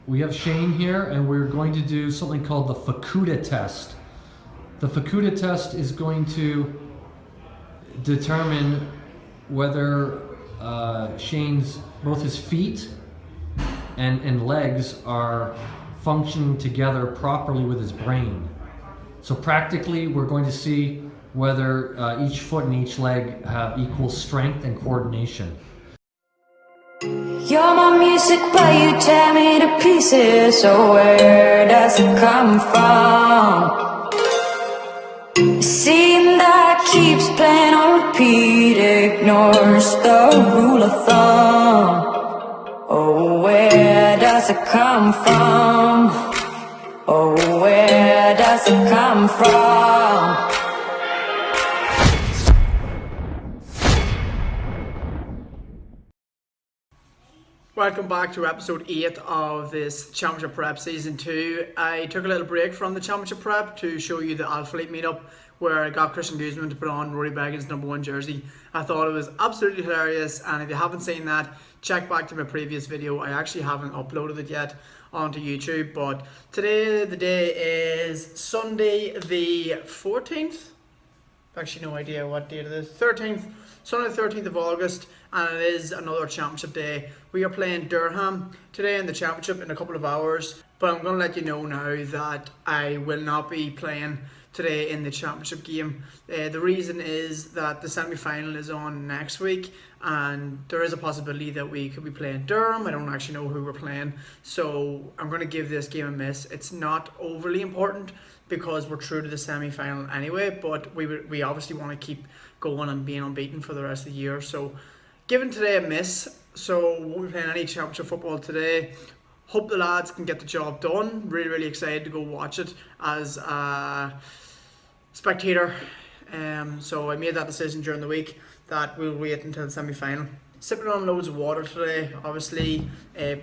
We have Shane here, and we're going to do something called the Fukuda test. The Fukuda test is going to determine whether Shane's, both his feet and legs are functioning together properly with his brain. So practically, we're going to see whether each foot and each leg have equal strength and coordination. You're my music, but you tear me to pieces. So where does it come from? The scene that keeps playing on repeat ignores the rule of thumb. Oh, where does it come from? Oh, where does it come from? Welcome back to episode 8 of this Championship Prep Season 2. I took a little break from the Championship Prep to show you the Athlete meetup where I got Christian Guzman to put on Rory Beggan's #1 jersey. I thought it was absolutely hilarious, and if you haven't seen that, check back to my previous video. I actually haven't uploaded it yet onto YouTube, but today the day is Sunday the 14th. Actually no idea what date it is. 13th, Sunday the 13th of August, and it is another championship day. We are playing Durham today in the championship in a couple of hours, but I'm going to let you know now that I will not be playing today in the championship game. The reason is that the semi-final is on next week, and there is a possibility that we could be playing Durham. I don't actually know who we're playing, so I'm going to give this game a miss. It's not overly important because we're through to the semi-final anyway, but we obviously want to keep going and being unbeaten for the rest of the year. So giving today a miss, so won't be playing any championship football today. Hope the lads can get the job done. Really excited to go watch it as a spectator. So I made that decision during the week that we'll wait until the semi-final. Sipping on loads of water today, obviously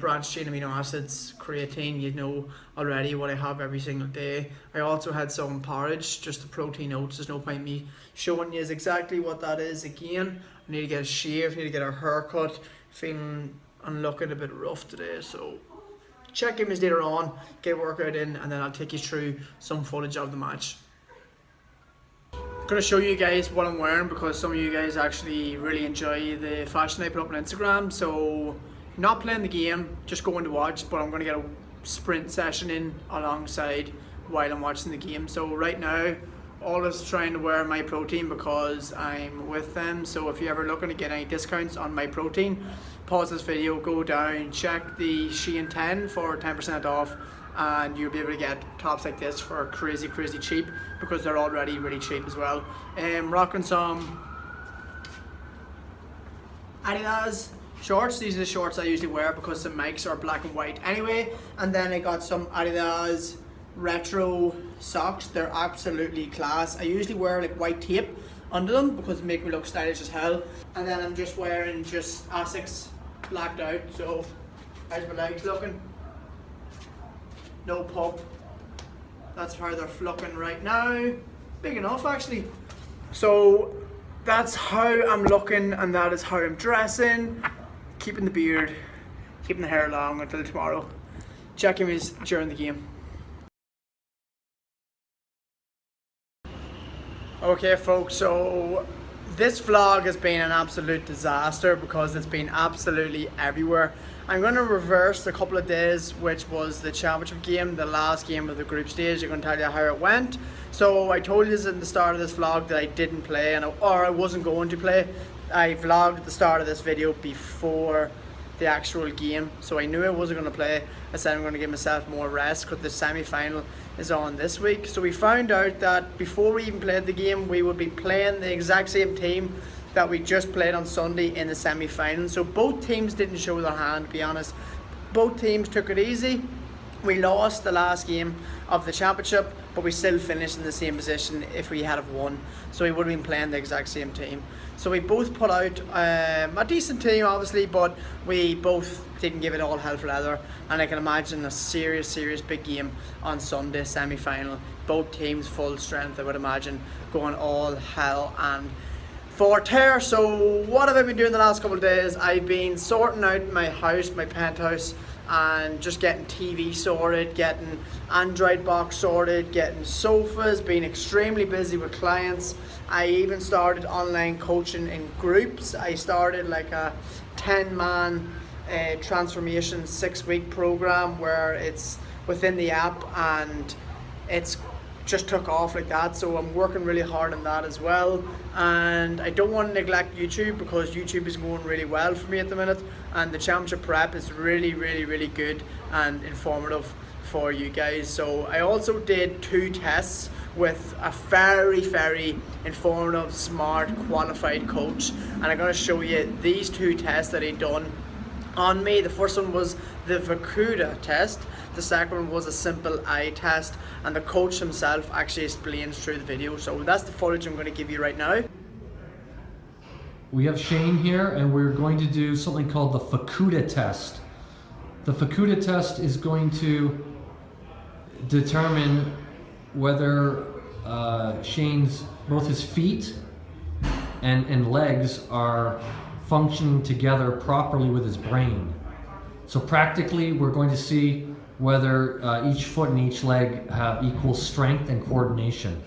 branched chain amino acids, creatine, you know already what I have every single day. I also had some porridge, just the protein oats. There's no point me showing you exactly what that is again. I need to get a shave, need to get a haircut, feeling and looking a bit rough today, so check in later on, get a workout in, and then I'll take you through some footage of the match. I'm going to show you guys what I'm wearing because some of you guys actually really enjoy the fashion I put up on Instagram. So not playing the game, just going to watch, but I'm going to get a sprint session in alongside while I'm watching the game. So right now, always trying to wear Whey Protein because I'm with them. So if you're ever looking to get any discounts on Whey Protein, pause this video, go down, check the Shein 10 for 10% off, and you'll be able to get tops like this for crazy cheap because they're already really cheap as well. Rocking some Adidas shorts. These are the shorts I usually wear because the mics are black and white anyway. And then I got some Adidas retro socks. They're absolutely class. I usually wear like white tape under them because they make me look stylish as hell. And then I'm just wearing just Asics blacked out. So how's my legs looking? No pump. That's how they're looking right now. Big enough actually. So that's how I'm looking, and that is how I'm dressing. Keeping the beard, keeping the hair long until tomorrow. Checking me during the game. Okay folks, so this vlog has been an absolute disaster because it's been absolutely everywhere. I'm going to reverse the couple of days, which was the championship game, the last game of the group stage. I'm going to tell you how it went. So I told you at the start of this vlog that I didn't play, or I wasn't going to play. I vlogged at the start of this video before the actual game, so I knew I wasn't going to play. I said I'm going to give myself more rest because the semi-final is on this week. So we found out that before we even played the game, we would be playing the exact same team that we just played on Sunday in the semi-final. So both teams didn't show their hand, to be honest. Both teams took it easy. We lost the last game of the championship, but we still finished in the same position if we had have won. So we would have been playing the exact same team. So we both put out a decent team, obviously, but we both didn't give it all hell for leather. And I can imagine a serious big game on Sunday, semi-final. Both teams full strength, I would imagine, going all hell and for tear. So what have I been doing the last couple of days? I've been sorting out my house, my penthouse. and just getting TV sorted, getting Android box sorted, getting sofas, being extremely busy with clients. I even started online coaching in groups. I started like a 10-man transformation 6-week program where it's within the app, and it's just took off like that. So I'm working really hard on that as well, and I don't want to neglect YouTube because YouTube is going really well for me at the minute, and the championship prep is really good and informative for you guys. So I also did 2 tests with a very informative, smart, qualified coach, and I'm going to show you these 2 tests that he done on me. The first one was the Fukuda test, the second one was a simple eye test, and the coach himself actually explains through the video. So that's the footage I'm going to give you right now. We have Shane here, and we're going to do something called the Fukuda test. The Fukuda test is going to determine whether Shane's, both his feet and legs are functioning together properly with his brain. So practically, we're going to see whether each foot and each leg have equal strength and coordination.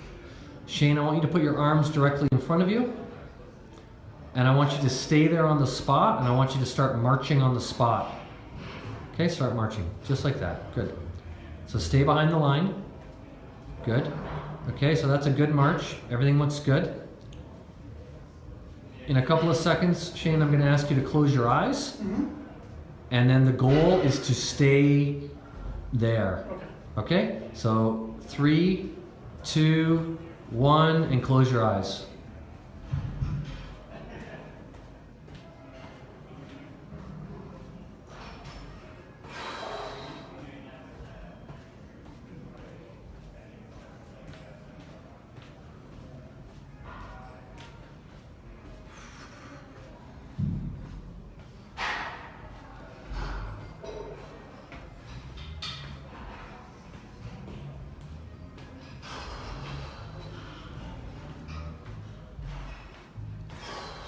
Shane, I want you to put your arms directly in front of you, and I want you to stay there on the spot, and I want you to start marching on the spot. Okay, start marching, just like that. Good. So stay behind the line. Good. Okay, so that's a good march. Everything looks good. In a couple of seconds, Shane, I'm going to ask you to close your eyes. And then the goal is to stay there. Okay? So 3, 2, 1, and close your eyes.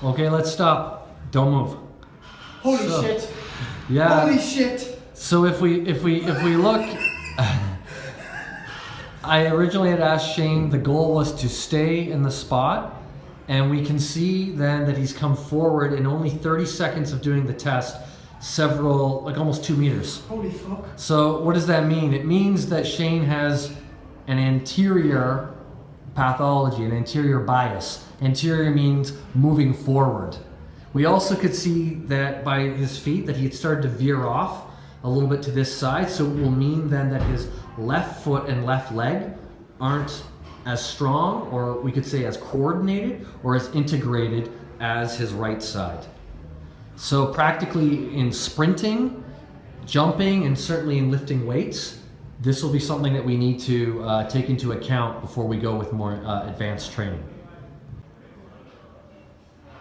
Okay, let's stop. Don't move. Holy shit. Yeah. Holy shit. So if we look, I originally had asked Shane, the goal was to stay in the spot, and we can see then that he's come forward in only 30 seconds of doing the test, like almost 2 meters. Holy fuck. So what does that mean? It means that Shane has an anterior pathology, an anterior bias. Anterior means moving forward. We also could see that by his feet that he had started to veer off a little bit to this side, so it will mean then that his left foot and left leg aren't as strong, or we could say as coordinated or as integrated as his right side. So practically in sprinting, jumping, and certainly in lifting weights, this will be something that we need to take into account before we go with more advanced training.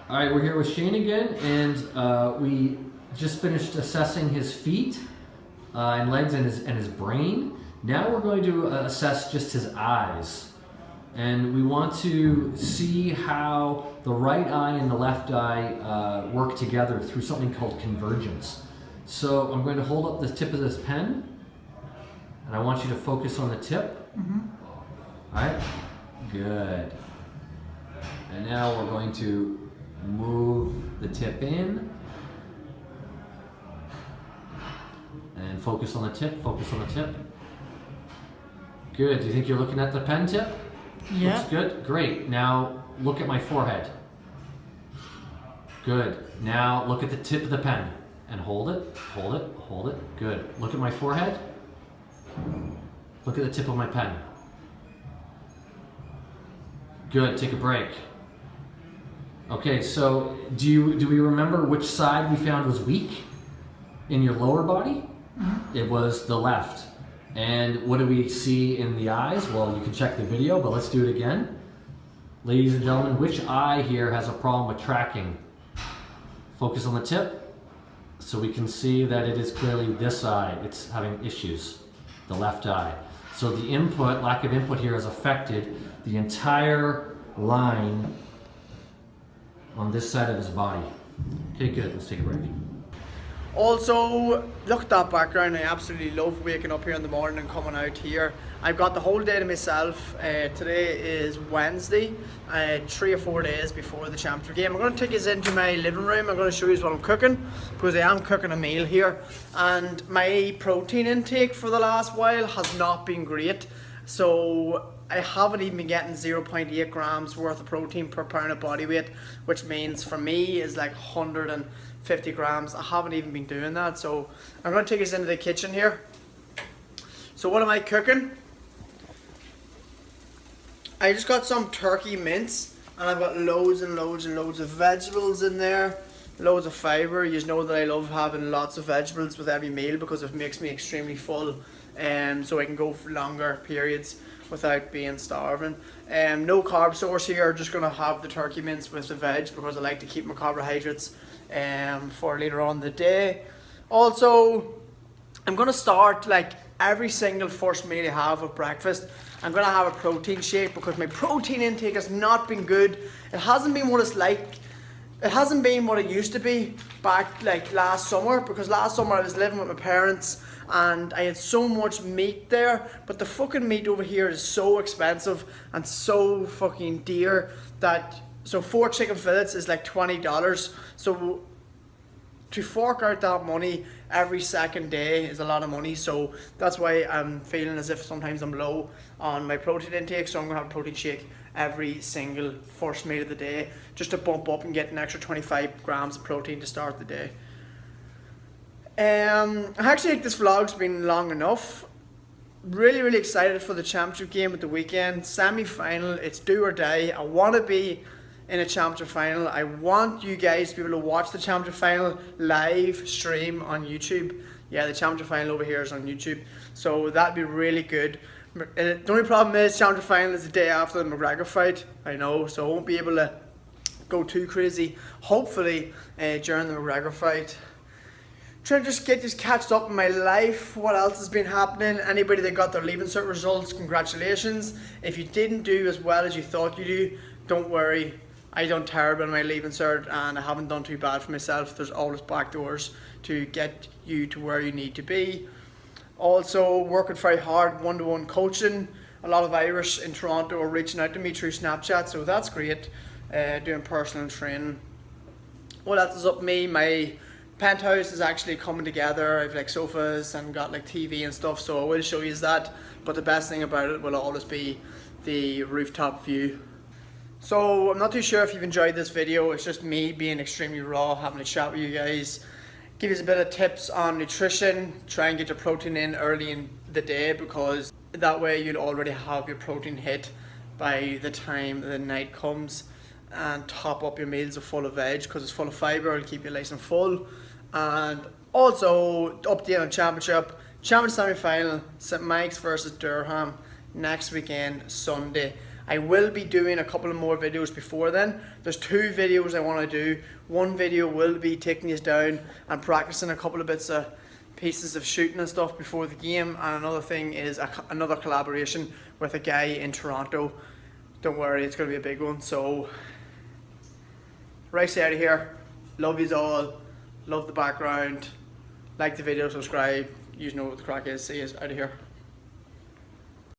All right, we're here with Shane again, and we just finished assessing his feet and legs and his brain. Now we're going to assess just his eyes. And we want to see how the right eye and the left eye work together through something called convergence. So I'm going to hold up the tip of this pen, and I want you to focus on the tip. All right, good. And now we're going to move the tip in and focus on the tip, focus on the tip. Good. Do you think you're looking at the pen tip? Yeah. Looks good. Great. Now look at my forehead. Good. Now look at the tip of the pen and hold it, hold it, hold it. Good. Look at my forehead. Look at the tip of my pen. Good. Take a break. Okay, so do we remember which side we found was weak in your lower body? It was the left. And what do we see in the eyes? Well, you can check the video, but let's do it again. Ladies and gentlemen, which eye here has a problem with tracking? Focus on the tip, so we can see that it is clearly this eye. It's having issues, the left eye. So the input, lack of input here has affected the entire line on this side of his body. Okay, good, let's take a break. Also, look at that background. I absolutely love waking up here in the morning and coming out here. I've got the whole day to myself. Today is Wednesday, 3 or 4 days before the championship game. I'm going to take you into my living room. I'm going to show you what I'm cooking, because I am cooking a meal here. And my protein intake for the last while has not been great. So I haven't even been getting 0.8 grams worth of protein per pound of body weight, which means for me is like 150 grams. I haven't even been doing that. So I'm going to take us into the kitchen here. So what am I cooking? I just got some turkey mince, and I've got loads and loads and loads of vegetables in there, loads of fibre. You know that I love having lots of vegetables with every meal because it makes me extremely full, so I can go for longer periods without being starving. No carb source here, just going to have the turkey mince with the veg because I like to keep my carbohydrates for later on in the day. Also, I'm going to start like every single first meal I have with breakfast. I'm going to have a protein shake because my protein intake has not been good. It hasn't been what it's like. It hasn't been what it used to be back like last summer, because last summer I was living with my parents and I had so much meat there, but the fucking meat over here is so expensive and so fucking dear that, so 4 chicken fillets is like $20. So to fork out that money every second day is a lot of money. So that's why I'm feeling as if sometimes I'm low on my protein intake. So I'm gonna have a protein shake every single first meal of the day, just to bump up and get an extra 25 grams of protein to start the day. I actually think this vlog's been long enough. Really excited for the championship game at the weekend. Semi-final, it's do or die. I want to be in a championship final. I want you guys to be able to watch the championship final live stream on YouTube. Yeah, the championship final over here is on YouTube, so that'd be really good. The only problem is championship final is the day after the McGregor fight, I know, so I won't be able to go too crazy. Hopefully during the McGregor fight, trying to just catch up in my life. What else has been happening? Anybody that got their leaving cert results, congratulations. If you didn't do as well as you thought you do, don't worry. I done terrible in my leaving cert and I haven't done too bad for myself. There's always back doors to get you to where you need to be. Also working very hard, one-to-one coaching. A lot of Irish in Toronto are reaching out to me through Snapchat, so that's great. Doing personal training. What else is up me? My penthouse is actually coming together. I've like sofas and got like TV and stuff, so I will show you that. But the best thing about it will always be the rooftop view. So I'm not too sure if you've enjoyed this video. It's just me being extremely raw, having a chat with you guys, give you a bit of tips on nutrition. Try and get your protein in early in the day, because that way you'll already have your protein hit by the time the night comes. And top up your meals full of veg because it's full of fibre. It'll keep you nice and full. And also update on championship semi-final, St Mike's versus Durham next weekend, Sunday. I will be doing a couple of more videos before then. There's 2 videos I want to do. One video will be taking us down and practicing a couple of pieces of shooting and stuff before the game, and another thing is another collaboration with a guy in Toronto. Don't worry, it's going to be a big one. So right out of here, love yous all, love the background, like the video, subscribe, you know what the crack is. See yous out of here.